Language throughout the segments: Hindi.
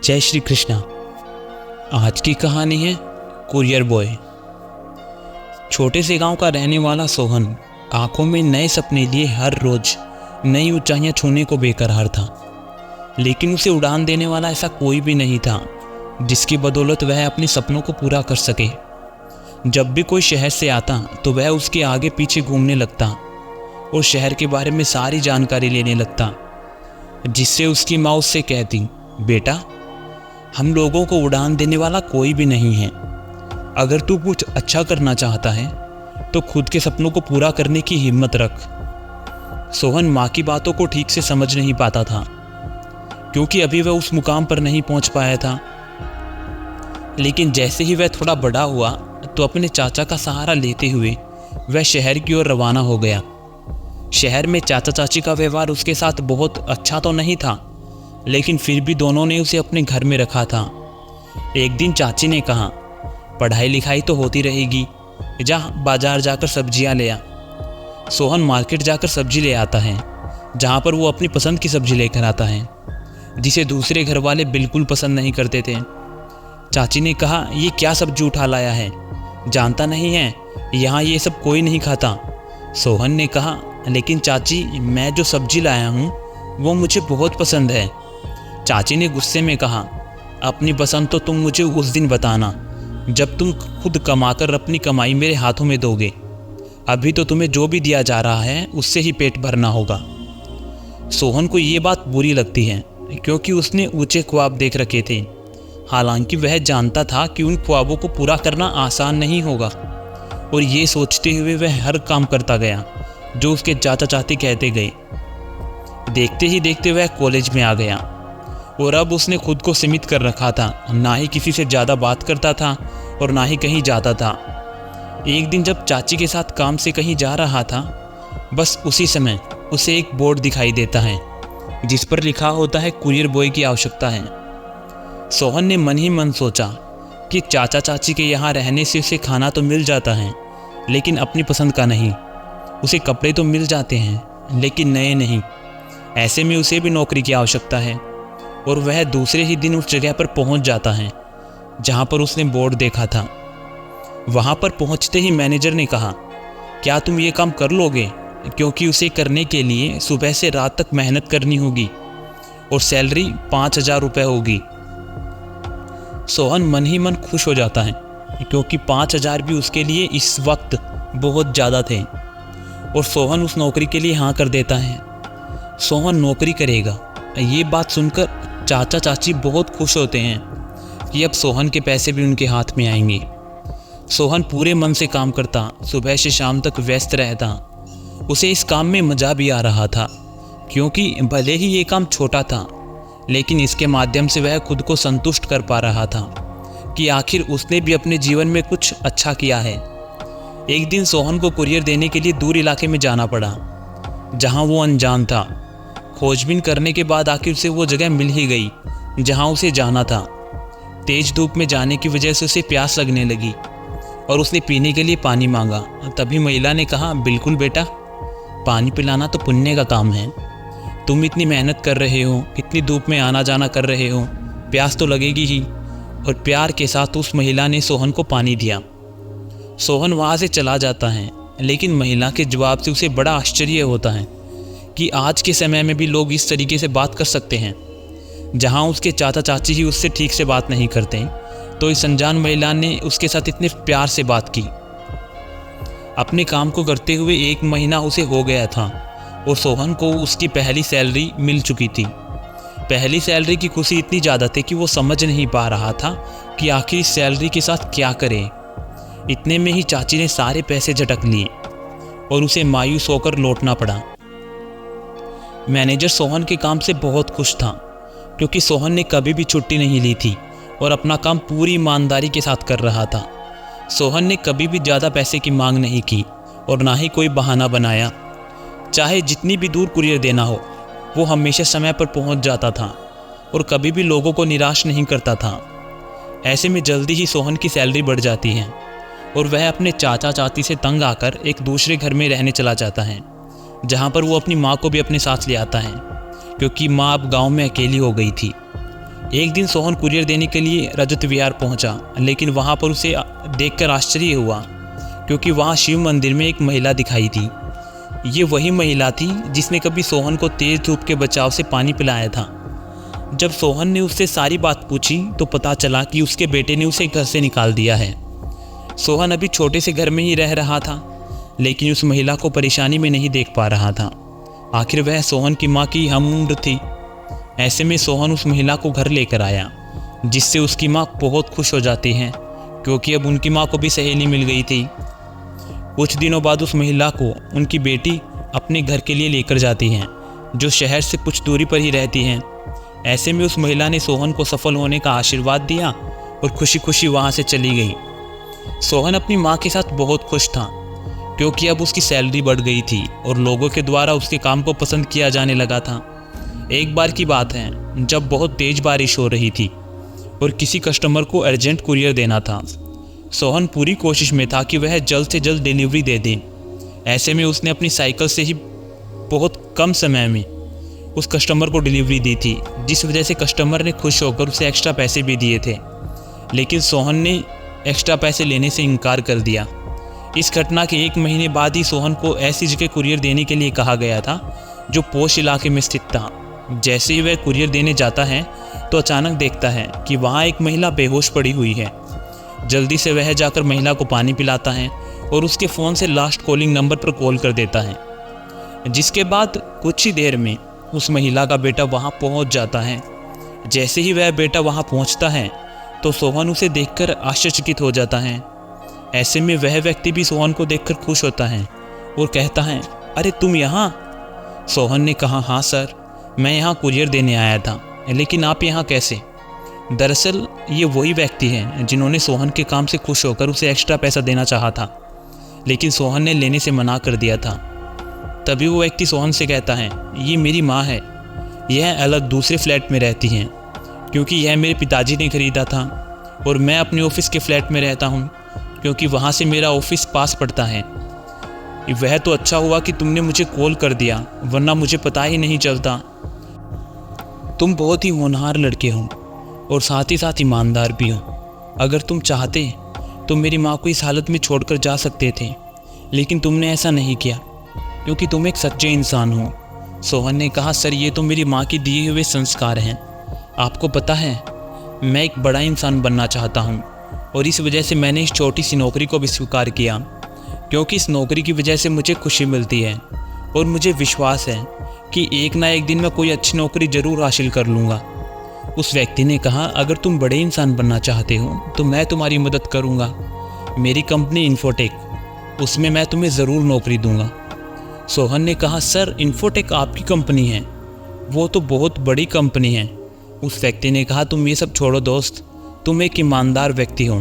जय श्री कृष्णा। आज की कहानी है कुरियर बॉय। छोटे से गांव का रहने वाला सोहन आंखों में नए सपने लिए हर रोज नई ऊंचाइयां छूने को बेकरार था, लेकिन उसे उड़ान देने वाला ऐसा कोई भी नहीं था जिसकी बदौलत वह अपने सपनों को पूरा कर सके। जब भी कोई शहर से आता तो वह उसके आगे पीछे घूमने लगता और शहर के बारे में सारी जानकारी लेने लगता, जिससे उसकी माँ उससे कहती, बेटा हम लोगों को उड़ान देने वाला कोई भी नहीं है। अगर तू कुछ अच्छा करना चाहता है तो खुद के सपनों को पूरा करने की हिम्मत रख। सोहन माँ की बातों को ठीक से समझ नहीं पाता था, क्योंकि अभी वह उस मुकाम पर नहीं पहुंच पाया था। लेकिन जैसे ही वह थोड़ा बड़ा हुआ तो अपने चाचा का सहारा लेते हुए वह शहर की ओर रवाना हो गया। शहर में चाचा चाची का व्यवहार उसके साथ बहुत अच्छा तो नहीं था, लेकिन फिर भी दोनों ने उसे अपने घर में रखा था। एक दिन चाची ने कहा, पढ़ाई लिखाई तो होती रहेगी, जा बाजार जाकर सब्जियां ले आ। सोहन मार्केट जाकर सब्जी ले आता है, जहां पर वो अपनी पसंद की सब्जी लेकर आता है, जिसे दूसरे घर वाले बिल्कुल पसंद नहीं करते थे। चाची ने कहा, ये क्या सब्जी उठा लाया है, जानता नहीं है यहाँ ये सब कोई नहीं खाता। सोहन ने कहा, लेकिन चाची मैं जो सब्जी लाया हूँ वो मुझे बहुत पसंद है। चाची ने गुस्से में कहा, अपनी पसंद तो तुम मुझे उस दिन बताना जब तुम खुद कमाकर अपनी कमाई मेरे हाथों में दोगे। अभी तो तुम्हें जो भी दिया जा रहा है उससे ही पेट भरना होगा। सोहन को ये बात बुरी लगती है, क्योंकि उसने ऊंचे ख्वाब देख रखे थे। हालांकि वह जानता था कि उन ख्वाबों को पूरा करना आसान नहीं होगा, और ये सोचते हुए वह हर काम करता गया जो उसके चाचा चाची कहते गए। देखते ही देखते वह कॉलेज में आ गया, और अब उसने खुद को सीमित कर रखा था। ना ही किसी से ज़्यादा बात करता था और ना ही कहीं जाता था। एक दिन जब चाची के साथ काम से कहीं जा रहा था, बस उसी समय उसे एक बोर्ड दिखाई देता है जिस पर लिखा होता है कुरियर बॉय की आवश्यकता है। सोहन ने मन ही मन सोचा कि चाचा चाची के यहाँ रहने से उसे खाना तो मिल जाता है, लेकिन अपनी पसंद का नहीं। उसे कपड़े तो मिल जाते हैं, लेकिन नए नहीं। ऐसे में उसे भी नौकरी की आवश्यकता है, और वह दूसरे ही दिन उस जगह पर पहुंच जाता है जहां पर उसने बोर्ड देखा था। वहां पर पहुंचते ही मैनेजर ने कहा, क्या तुम ये काम कर लोगे, क्योंकि उसे करने के लिए सुबह से रात तक मेहनत करनी होगी और सैलरी 5,000 रुपये होगी। सोहन मन ही मन खुश हो जाता है, क्योंकि 5,000 भी उसके लिए इस वक्त बहुत ज़्यादा थे, और सोहन उस नौकरी के लिए हाँ कर देता है। सोहन नौकरी करेगा, ये बात सुनकर चाचा चाची बहुत खुश होते हैं कि अब सोहन के पैसे भी उनके हाथ में आएंगे। सोहन पूरे मन से काम करता, सुबह से शाम तक व्यस्त रहता। उसे इस काम में मज़ा भी आ रहा था, क्योंकि भले ही ये काम छोटा था, लेकिन इसके माध्यम से वह खुद को संतुष्ट कर पा रहा था कि आखिर उसने भी अपने जीवन में कुछ अच्छा किया है। एक दिन सोहन को कुरियर देने के लिए दूर इलाके में जाना पड़ा, जहां वो अनजान था। खोजबीन करने के बाद आखिर उसे वो जगह मिल ही गई जहां उसे जाना था। तेज धूप में जाने की वजह से उसे प्यास लगने लगी, और उसने पीने के लिए पानी मांगा। तभी महिला ने कहा, बिल्कुल बेटा, पानी पिलाना तो पुण्य का काम है। तुम इतनी मेहनत कर रहे हो, इतनी धूप में आना जाना कर रहे हो, प्यास तो लगेगी ही। और प्यार के साथ उस महिला ने सोहन को पानी दिया। सोहन वहाँ से चला जाता है, लेकिन महिला के जवाब से उसे बड़ा आश्चर्य होता है कि आज के समय में भी लोग इस तरीके से बात कर सकते हैं। जहां उसके चाचा चाची ही उससे ठीक से बात नहीं करते, तो इस अनजान महिला ने उसके साथ इतने प्यार से बात की। अपने काम को करते हुए 1 महीना उसे हो गया था, और सोहन को उसकी पहली सैलरी मिल चुकी थी। पहली सैलरी की खुशी इतनी ज़्यादा थी कि वो समझ नहीं पा रहा था कि आखिर इस सैलरी के साथ क्या करे। इतने में ही चाची ने सारे पैसे झटक लिए, और उसे मायूस होकर लौटना पड़ा। मैनेजर सोहन के काम से बहुत खुश था, क्योंकि सोहन ने कभी भी छुट्टी नहीं ली थी और अपना काम पूरी ईमानदारी के साथ कर रहा था। सोहन ने कभी भी ज़्यादा पैसे की मांग नहीं की, और ना ही कोई बहाना बनाया। चाहे जितनी भी दूर कुरियर देना हो, वो हमेशा समय पर पहुंच जाता था और कभी भी लोगों को निराश नहीं करता था। ऐसे में जल्दी ही सोहन की सैलरी बढ़ जाती है, और वह अपने चाचा चाची से तंग आकर एक दूसरे घर में रहने चला जाता है, जहाँ पर वो अपनी माँ को भी अपने साथ ले आता है, क्योंकि माँ अब गांव में अकेली हो गई थी। एक दिन सोहन कुरियर देने के लिए रजत विहार पहुंचा, लेकिन वहां पर उसे देखकर आश्चर्य हुआ क्योंकि वहां शिव मंदिर में एक महिला दिखाई थी। ये वही महिला थी जिसने कभी सोहन को तेज धूप के बचाव से पानी पिलाया था। जब सोहन ने उससे सारी बात पूछी तो पता चला कि उसके बेटे ने उसे घर से निकाल दिया है। सोहन अभी छोटे से घर में ही रह रहा था, लेकिन उस महिला को परेशानी में नहीं देख पा रहा था। आखिर वह सोहन की माँ की हम उम्र थी। ऐसे में सोहन उस महिला को घर लेकर आया, जिससे उसकी माँ बहुत खुश हो जाती है क्योंकि अब उनकी माँ को भी सहेली मिल गई थी। कुछ दिनों बाद उस महिला को उनकी बेटी अपने घर के लिए लेकर जाती है, जो शहर से कुछ दूरी पर ही रहती हैं। ऐसे में उस महिला ने सोहन को सफल होने का आशीर्वाद दिया और खुशी खुशी वहाँ से चली गई। सोहन अपनी माँ के साथ बहुत खुश था क्योंकि अब उसकी सैलरी बढ़ गई थी और लोगों के द्वारा उसके काम को पसंद किया जाने लगा था। एक बार की बात है जब बहुत तेज बारिश हो रही थी और किसी कस्टमर को अर्जेंट कुरियर देना था। सोहन पूरी कोशिश में था कि वह जल्द से जल्द डिलीवरी दे दे। ऐसे में उसने अपनी साइकिल से ही बहुत कम समय में उस कस्टमर को डिलीवरी दी थी, जिस वजह से कस्टमर ने खुश होकर उसे एक्स्ट्रा पैसे भी दिए थे। लेकिन सोहन ने एक्स्ट्रा पैसे लेने से इनकार कर दिया। इस घटना के 1 महीने बाद ही सोहन को ऐसी जगह कुरियर देने के लिए कहा गया था जो पोश इलाके में स्थित था। जैसे ही वह कुरियर देने जाता है तो अचानक देखता है कि वहाँ एक महिला बेहोश पड़ी हुई है। जल्दी से वह जाकर महिला को पानी पिलाता है और उसके फ़ोन से लास्ट कॉलिंग नंबर पर कॉल कर देता है, जिसके बाद कुछ ही देर में उस महिला का बेटा वहाँ पहुँच जाता है। जैसे ही वह बेटा वहाँ पहुँचता है तो सोहन उसे देखकर आश्चर्यचकित हो जाता है। ऐसे में वह व्यक्ति भी सोहन को देखकर खुश होता है और कहता है, अरे तुम यहाँ? सोहन ने कहा, हाँ सर, मैं यहाँ कुरियर देने आया था, लेकिन आप यहाँ कैसे? दरअसल ये वही व्यक्ति हैं जिन्होंने सोहन के काम से खुश होकर उसे एक्स्ट्रा पैसा देना चाहा था, लेकिन सोहन ने लेने से मना कर दिया था। तभी वो व्यक्ति सोहन से कहता है, ये मेरी माँ है, यह अलग दूसरे फ्लैट में रहती हैं क्योंकि यह मेरे पिताजी ने खरीदा था और मैं अपने ऑफिस के फ्लैट में रहता हूँ क्योंकि वहाँ से मेरा ऑफिस पास पड़ता है। वह तो अच्छा हुआ कि तुमने मुझे कॉल कर दिया, वरना मुझे पता ही नहीं चलता। तुम बहुत ही होनहार लड़के हो और साथ ही साथ ईमानदार भी हो। अगर तुम चाहते तो मेरी माँ को इस हालत में छोड़कर जा सकते थे, लेकिन तुमने ऐसा नहीं किया क्योंकि तुम एक सच्चे इंसान हो। सोहन ने कहा, सर ये तो मेरी माँ की दिए हुए संस्कार हैं। आपको पता है मैं एक बड़ा इंसान बनना चाहता हूँ और इस वजह से मैंने इस छोटी सी नौकरी को भी स्वीकार किया क्योंकि इस नौकरी की वजह से मुझे खुशी मिलती है और मुझे विश्वास है कि एक ना एक दिन मैं कोई अच्छी नौकरी ज़रूर हासिल कर लूँगा। उस व्यक्ति ने कहा, अगर तुम बड़े इंसान बनना चाहते हो तो मैं तुम्हारी मदद करूँगा। मेरी कंपनी इन्फोटेक, उसमें मैं तुम्हें ज़रूर नौकरी दूँगा। सोहन ने कहा, सर इन्फोटेक आपकी कंपनी है? वो तो बहुत बड़ी कंपनी है। उस व्यक्ति ने कहा, तुम ये सब छोड़ो दोस्त, तुम एक ईमानदार व्यक्ति हो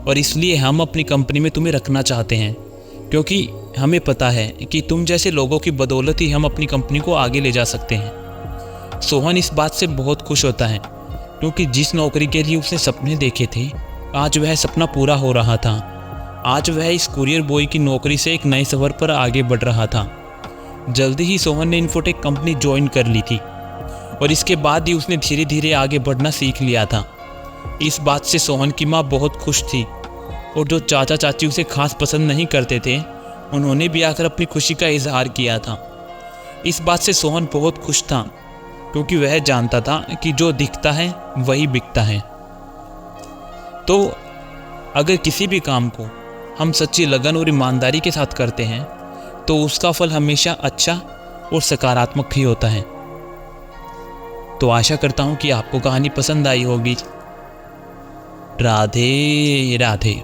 और इसलिए हम अपनी कंपनी में तुम्हें रखना चाहते हैं क्योंकि हमें पता है कि तुम जैसे लोगों की बदौलत ही हम अपनी कंपनी को आगे ले जा सकते हैं। सोहन इस बात से बहुत खुश होता है क्योंकि जिस नौकरी के लिए उसने सपने देखे थे, आज वह सपना पूरा हो रहा था। आज वह इस कुरियर बॉय की नौकरी से एक नए सफ़र पर आगे बढ़ रहा था। जल्दी ही सोहन ने इन्फोटेक कंपनी ज्वाइन कर ली थी और इसके बाद ही उसने धीरे धीरे आगे बढ़ना सीख लिया था। इस बात से सोहन की माँ बहुत खुश थी और जो चाचा चाची उसे खास पसंद नहीं करते थे, उन्होंने भी आकर अपनी खुशी का इजहार किया था। इस बात से सोहन बहुत खुश था क्योंकि वह जानता था कि जो दिखता है वही बिकता है। तो अगर किसी भी काम को हम सच्ची लगन और ईमानदारी के साथ करते हैं तो उसका फल हमेशा अच्छा और सकारात्मक ही होता है। तो आशा करता हूँ कि आपको कहानी पसंद आई होगी। राधे राधे।